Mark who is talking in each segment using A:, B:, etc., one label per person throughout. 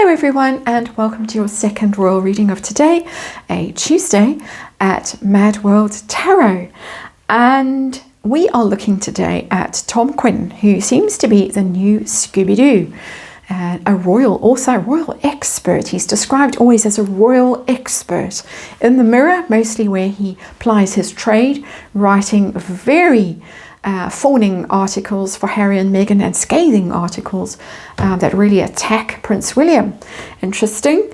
A: Hello everyone, and welcome to your second royal reading of today, a Tuesday at MadWorldTarot. And we are looking today at Tòm Quinn, who seems to be the new Scooby Doo. A royal, also a royal expert. He's described always as a royal expert in the Mirror, mostly where he plies his trade, writing very fawning articles for Harry and Meghan and scathing articles that really attack Prince William. Interesting.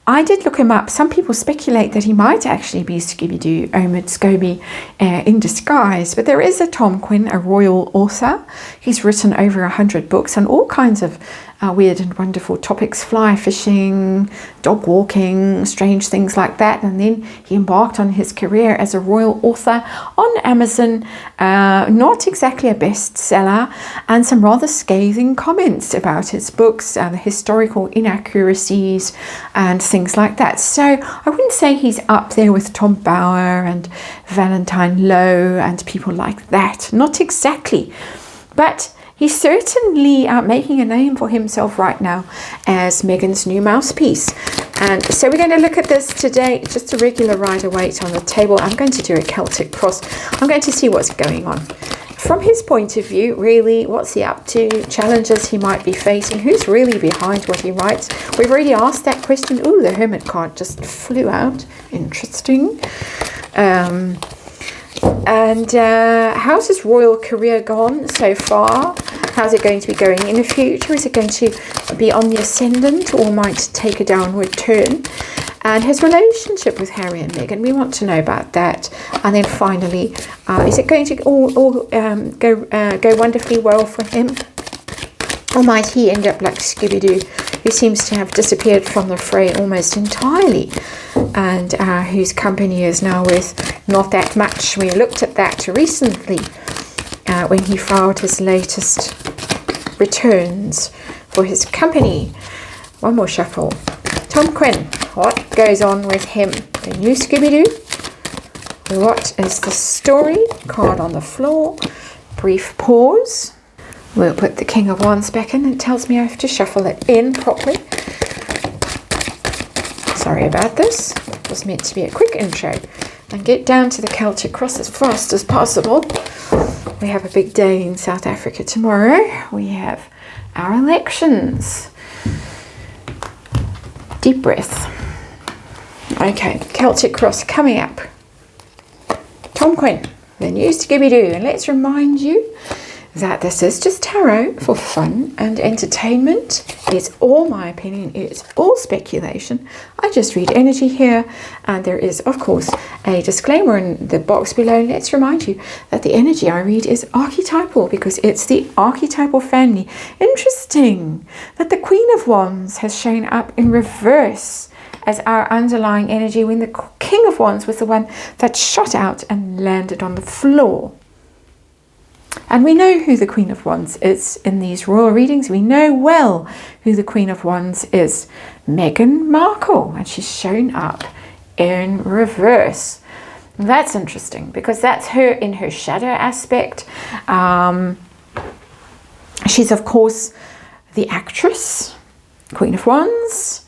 A: I did look him up. Some people speculate that he might actually be Scooby Doo, Omid Scooby, in disguise. But there is a Tòm Quinn, a royal author. He's written over 100 books on all kinds of weird and wonderful topics: fly fishing, dog walking, strange things like that. And then he embarked on his career as a royal author on Amazon. Not exactly a bestseller, and some rather scathing comments about his books, the historical inaccuracies and things like that. So I wouldn't say he's up there with Tom Bower and Valentine Lowe and people like that. Not exactly. But he's certainly making a name for himself right now as Meghan's new mouthpiece. And so we're going to look at this today, just a regular Rider-Waite on the table. I'm going to do a Celtic cross. I'm going to see what's going on. From his point of view, really, what's he up to? Challenges he might be facing? Who's really behind what he writes? We've already asked that question. Ooh, the Hermit card just flew out. Interesting. How's his royal career gone so far? How's it going to be going in the future? Is it going to be on the ascendant or might take a downward turn? And his relationship with Harry and Meghan, we want to know about that. And then finally, is it going to all go wonderfully well for him? Or might he end up like Scooby Doo, who seems to have disappeared from the fray almost entirely, and whose company is now worth not that much? We looked at that recently when he filed his latest returns for his company. One more shuffle. Tòm Quinn, what goes on with him? The new Scooby Doo. What is the story? Card on the floor. Brief pause. We'll put the King of Wands back in. It tells me I have to shuffle it in properly. Sorry about this. It was meant to be a quick intro. And get down to the Celtic cross as fast as possible. We have a big day in South Africa tomorrow. We have our elections. Deep breath. Okay, Celtic cross coming up. Tòm Quinn, the new Scooby Doo. And let's remind you that this is just tarot for fun and entertainment. It's all my opinion. It's all speculation. I just read energy here. And there is, of course, a disclaimer in the box below. Let's remind you that the energy I read is archetypal because it's the archetypal family. Interesting that the Queen of Wands has shown up in reverse as our underlying energy when the King of Wands was the one that shot out and landed on the floor. And we know who the Queen of Wands is in these royal readings. We know well who the Queen of Wands is. Meghan Markle. And she's shown up in reverse. And that's interesting because that's her in her shadow aspect. She's, of course, the actress, Queen of Wands.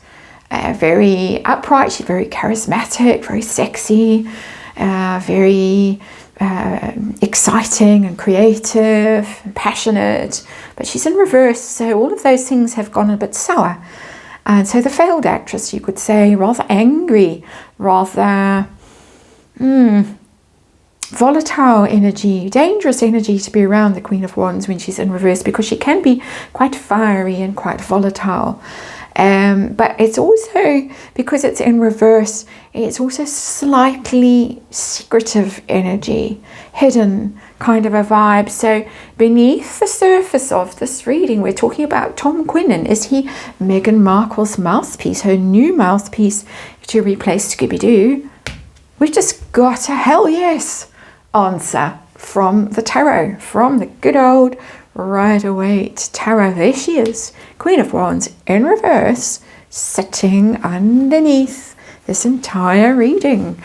A: Very upright. She's very charismatic, very sexy, very exciting and creative and passionate, but she's in reverse, so all of those things have gone a bit sour. And so the failed actress, you could say, rather angry, rather volatile energy, dangerous energy to be around the Queen of Wands when she's in reverse, because she can be quite fiery and quite volatile. But it's also, because it's in reverse, it's also slightly secretive energy, hidden kind of a vibe. So beneath the surface of this reading, we're talking about Tòm Quinn. And is he Meghan Markle's mouthpiece, her new mouthpiece to replace Scooby Doo? We've just got a hell yes answer from the tarot, from the good old Rider-Waite tarot. There she is, Queen of Wands in reverse, sitting underneath this entire reading.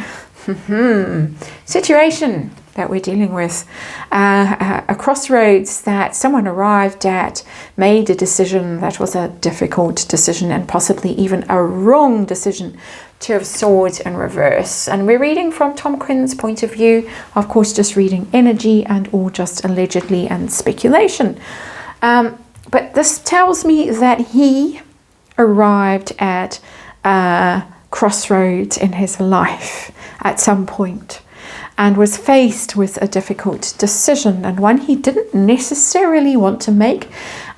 A: Situation. that we're dealing with, a crossroads that someone arrived at, made a decision that was a difficult decision and possibly even a wrong decision. Two of Swords in reverse. And we're reading from Tòm Quinn's point of view, of course, just reading energy and all just allegedly and speculation. But this tells me that he arrived at a crossroads in his life at some point, and was faced with a difficult decision, and one he didn't necessarily want to make.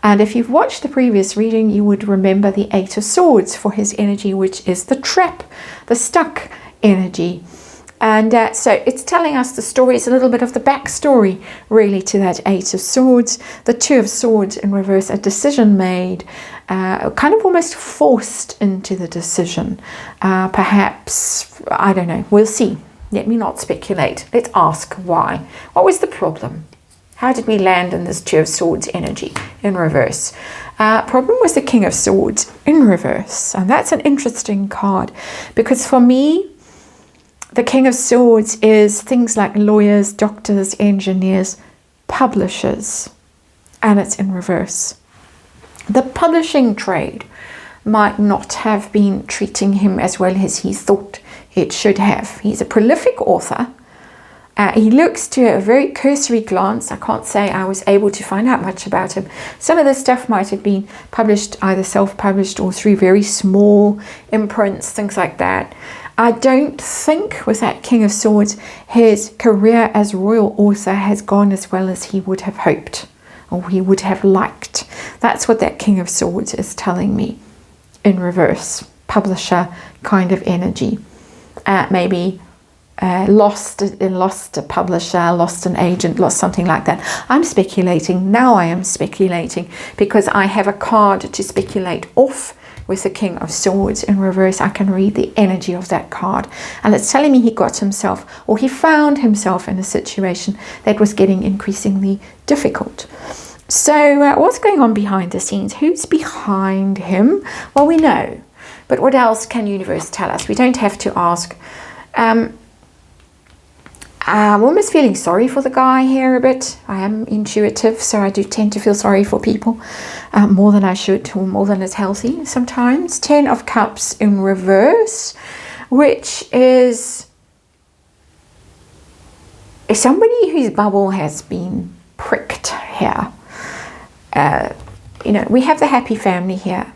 A: And if you've watched the previous reading, you would remember the Eight of Swords for his energy, which is the trap, the stuck energy. And so it's telling us the story. It's a little bit of the backstory, really, to that Eight of Swords. The Two of Swords in reverse, a decision made, kind of almost forced into the decision. Perhaps, I don't know, we'll see. Let me not speculate. Let's ask why. What was the problem? How did we land in this Two of Swords energy in reverse? Problem was the King of Swords in reverse. And that's an interesting card, because for me, the King of Swords is things like lawyers, doctors, engineers, publishers, and it's in reverse. The publishing trade might not have been treating him as well as he thought it should have. He's a prolific author. He looks, to a very cursory glance, I can't say I was able to find out much about him. Some of the stuff might have been published, either self-published or through very small imprints, things like that. I don't think with that King of Swords, his career as royal author has gone as well as he would have hoped, or he would have liked. That's what that King of Swords is telling me in reverse. Publisher kind of energy. Maybe lost a publisher, lost an agent, lost something like that. I'm speculating. Now I am speculating because I have a card to speculate off with the King of Swords in reverse. I can read the energy of that card, and it's telling me he got himself, or he found himself, in a situation that was getting increasingly difficult. So what's going on behind the scenes? Who's behind him? Well, we know, but what else can universe tell us? We don't have to ask. I'm almost feeling sorry for the guy here a bit. I am intuitive, so I do tend to feel sorry for people more than I should, or more than is healthy sometimes. 10 of Cups in reverse, which is somebody whose bubble has been pricked here. You know, we have the happy family here.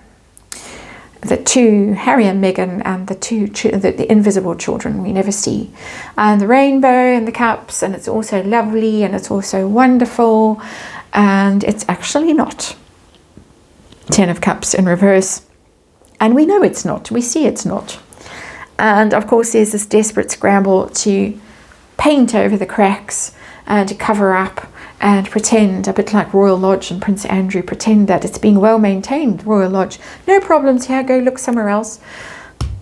A: The two, Harry and Meghan, and the invisible children we never see. And the rainbow and the cups, and it's also lovely, and it's also wonderful. And it's actually not. 10 of Cups in reverse. And we know it's not. We see it's not. And of course there's this desperate scramble to paint over the cracks and to cover up and pretend, a bit like Royal Lodge and Prince Andrew, pretend that it's being well maintained. Royal Lodge, no problems here, go look somewhere else.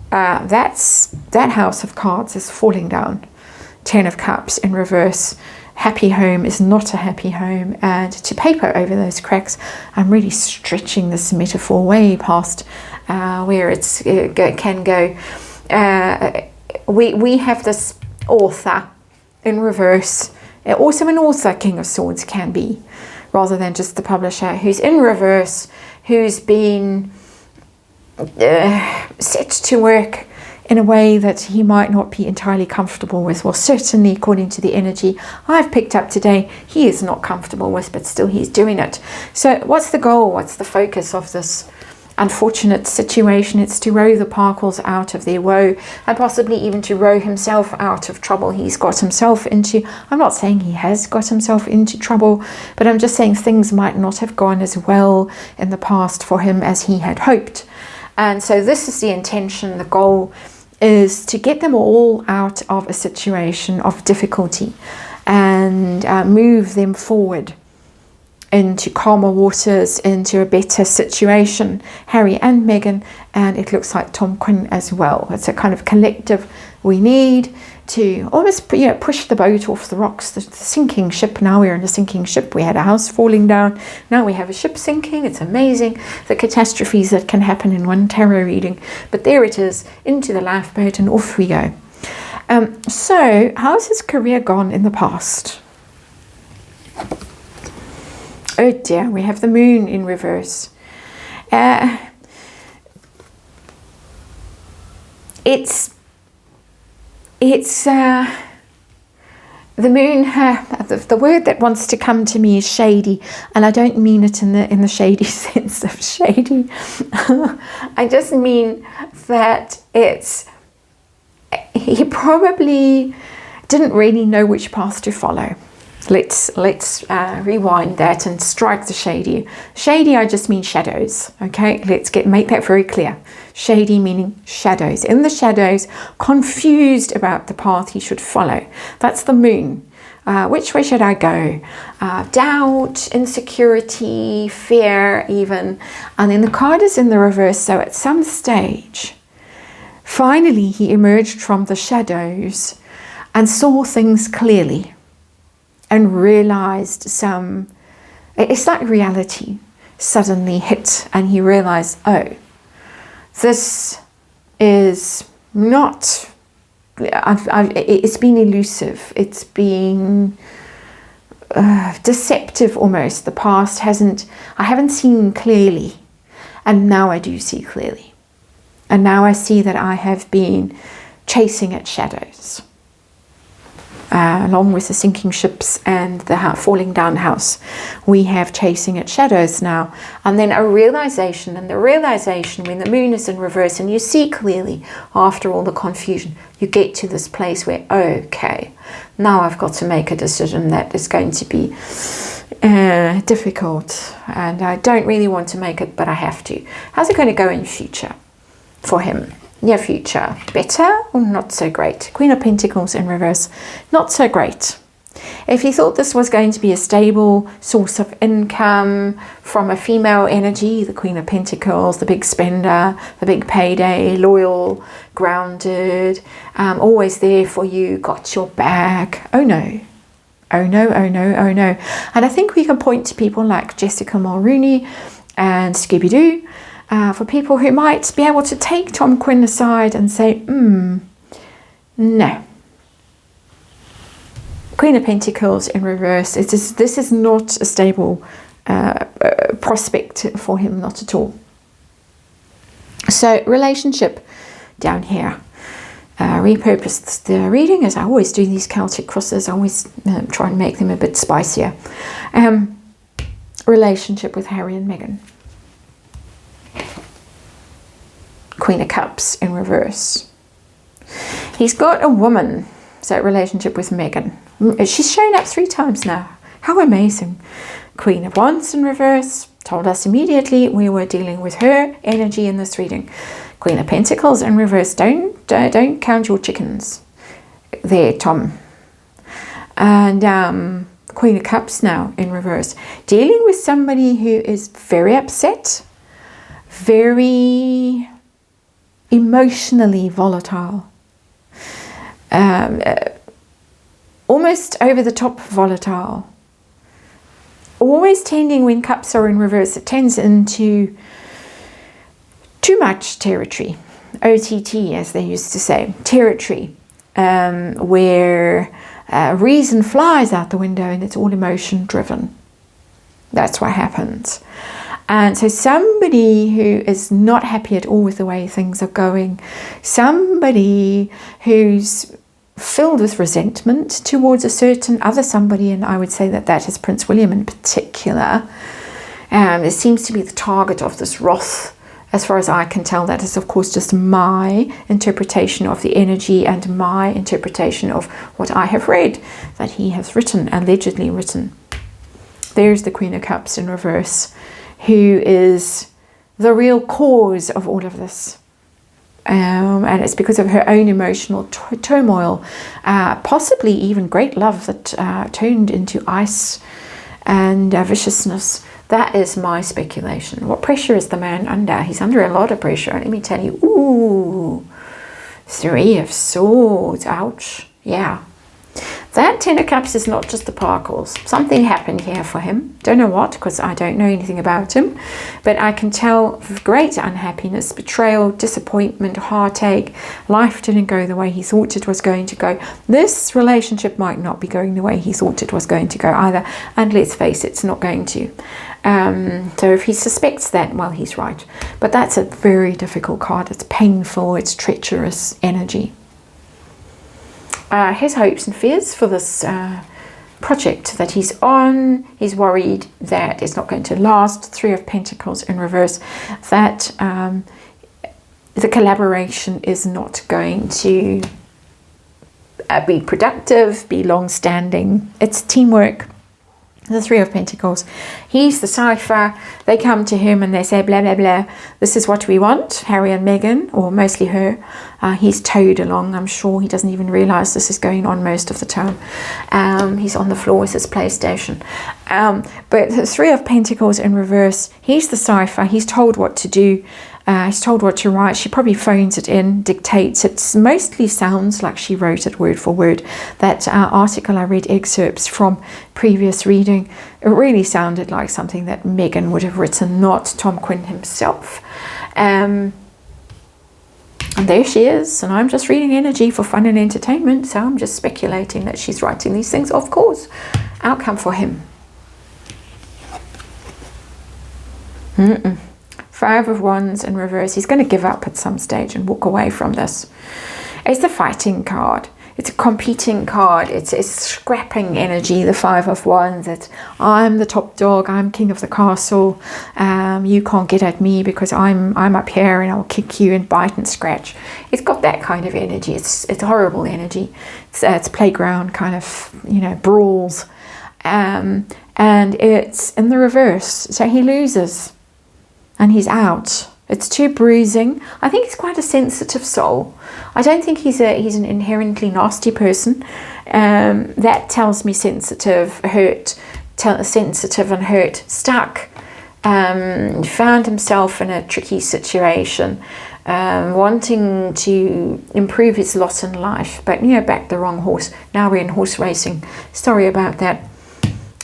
A: That house of cards is falling down. 10 of Cups in reverse. Happy home is not a happy home, and to paper over those cracks. I'm really stretching this metaphor way past where it can go. We have this author in reverse. Also an author, King of Swords can be, rather than just the publisher, who's in reverse, who's been set to work in a way that he might not be entirely comfortable with. Well, certainly according to the energy I've picked up today, he is not comfortable with, but still he's doing it. So what's the goal? What's the focus of this unfortunate situation? It's to row the Parkles out of their woe, and possibly even to row himself out of trouble he's got himself into. I'm not saying he has got himself into trouble, but I'm just saying things might not have gone as well in the past for him as he had hoped. And so this is the intention. The goal is to get them all out of a situation of difficulty and move them forward into calmer waters, into a better situation. Harry and Meghan, and it looks like Tòm Quinn as well. It's a kind of collective we need to almost push the boat off the rocks, the sinking ship. Now we're in a sinking ship. We had a house falling down. Now we have a ship sinking. It's amazing the catastrophes that can happen in one tarot reading. But there it is, into the lifeboat, and off we go. So how's his career gone in the past? Oh dear, we have the moon in reverse. It's the moon. The word that wants to come to me is shady, and I don't mean it in the shady sense of shady. I just mean that he probably didn't really know which path to follow. Let's rewind that and strike the shady. Shady, I just mean shadows. Okay, let's make that very clear. Shady meaning shadows. In the shadows, confused about the path he should follow. That's the moon. Which way should I go? Doubt, insecurity, fear even. And then the card is in the reverse. So at some stage, finally he emerged from the shadows and saw things clearly. And realized it's like reality suddenly hit, and he realized, oh, this is not, it's been elusive, it's been deceptive almost. The past I haven't seen clearly, and now I do see clearly. And now I see that I have been chasing at shadows. Along with the sinking ships and the falling down house, we have chasing at shadows now. And then a realization, and the realization when the moon is in reverse and you see clearly after all the confusion, you get to this place where, okay, now I've got to make a decision that is going to be difficult, and I don't really want to make it, but I have to. How's it going to go in future for him? Near future, better or not so great? Queen of Pentacles in reverse, not so great. If you thought this was going to be a stable source of income from a female energy, the Queen of Pentacles, the big spender, the big payday, loyal, grounded, always there for you, got your back. Oh no. Oh no, oh no, oh no. And I think we can point to people like Jessica Mulrooney and Scooby Doo, for people who might be able to take Tòm Quinn aside and say, no. Queen of Pentacles in reverse. This is not a stable prospect for him, not at all. So relationship down here. Repurposed the reading, as I always do these Celtic crosses. I always try and make them a bit spicier. Relationship with Harry and Meghan. Queen of Cups in reverse. He's got a woman, so relationship with Meghan. She's shown up 3 times now. How amazing. Queen of Wands in reverse. Told us immediately we were dealing with her energy in this reading. Queen of Pentacles in reverse. Don't count your chickens there, Tom. And Queen of Cups now in reverse. Dealing with somebody who is very upset, very emotionally volatile, almost over the top volatile, always tending, when cups are in reverse, it tends into too much territory, OTT as they used to say, territory, where reason flies out the window and it's all emotion driven. That's what happens. And so somebody who is not happy at all with the way things are going, somebody who's filled with resentment towards a certain other somebody, and I would say that is Prince William in particular, it seems to be the target of this wrath. As far as I can tell, that is of course just my interpretation of the energy and my interpretation of what I have read that he has written, allegedly written. There's the Queen of Cups in reverse, who is the real cause of all of this. And it's because of her own emotional turmoil, possibly even great love that turned into ice and viciousness. That is my speculation. What pressure is the man under? He's under a lot of pressure. Let me tell you. Ooh, 3 of Swords. Ouch. Yeah. That Ten of Cups is not just the sparkles. Something happened here for him. Don't know what, because I don't know anything about him. But I can tell great unhappiness, betrayal, disappointment, heartache. Life didn't go the way he thought it was going to go. This relationship might not be going the way he thought it was going to go either. And let's face it, it's not going to. So if he suspects that, well, he's right. But that's a very difficult card. It's painful. It's treacherous energy. His hopes and fears for this project that he's on. He's worried that it's not going to last. Three of Pentacles in reverse. That the collaboration is not going to be productive, be long-standing. It's teamwork. The Three of Pentacles. He's the cipher. They come to him and they say, blah, blah, blah. This is what we want. Harry and Meghan, or mostly her. He's towed along. I'm sure he doesn't even realize this is going on most of the time. He's on the floor with his PlayStation. But the Three of Pentacles in reverse. He's the cipher. He's told what to do. He's told what to write. She probably phones it in, dictates. It mostly sounds like she wrote it word for word. That article I read excerpts from previous reading, it really sounded like something that Meghan would have written, not Tòm Quinn himself. And there she is, and I'm just reading energy for fun and entertainment, so I'm just speculating that she's writing these things. Of course, outcome for him. Five of Wands in reverse. He's going to give up at some stage and walk away from this. It's the fighting card. It's a competing card. It's scrapping energy, the Five of Wands. It's, I'm the top dog. I'm king of the castle. You can't get at me because I'm up here and I'll kick you and bite and scratch. It's got that kind of energy. It's horrible energy. It's playground kind of, brawls. And it's in the reverse. So he loses. And he's out. It's too bruising. I think he's quite a sensitive soul. I don't think he's an inherently nasty person. That tells me sensitive, hurt, sensitive and hurt, stuck. Found himself in a tricky situation, wanting to improve his lot in life, but backed the wrong horse. Now we're in horse racing. Sorry about that.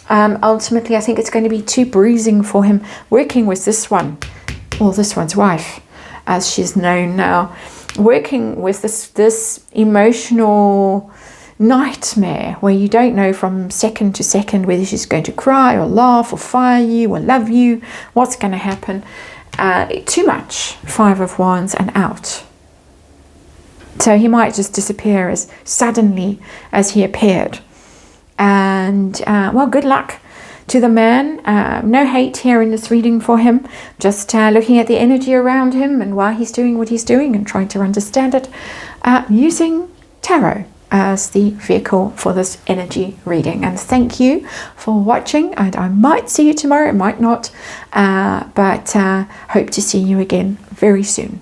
A: Ultimately, I think it's going to be too bruising for him working with this one, or this one's wife, as she's known now, working with this emotional nightmare where you don't know from second to second whether she's going to cry or laugh or fire you or love you, what's going to happen. Too much. Five of Wands and out. So he might just disappear as suddenly as he appeared. And well, good luck to the man. No hate here in this reading for him, just looking at the energy around him and why he's doing what he's doing and trying to understand it, using tarot as the vehicle for this energy reading. And thank you for watching, and I might see you tomorrow, might not, but hope to see you again very soon.